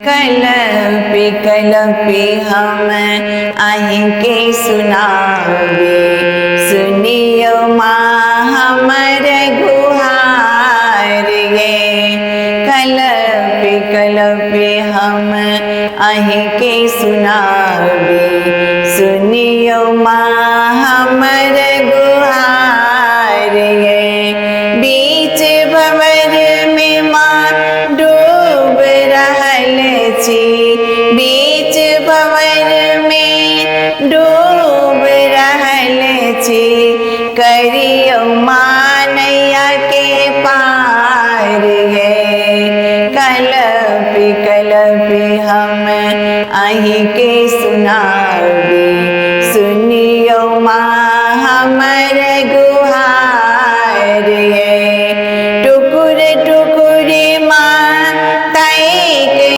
कलपी कलपी हम आहि के सुनावे, सुनियो माँ हमर गुहार ये। कलपी कलपी हम आहि के सुनावे, सुनियो माँ हमर गुहार ये। बीच भंवर में माँ डूब रहल छी, बीच भंवर में डूब रहल छी। करियो माँ नैया के पार ये। कलपी कलपी हम आहि के सुनावे, सुनियो माँ हमर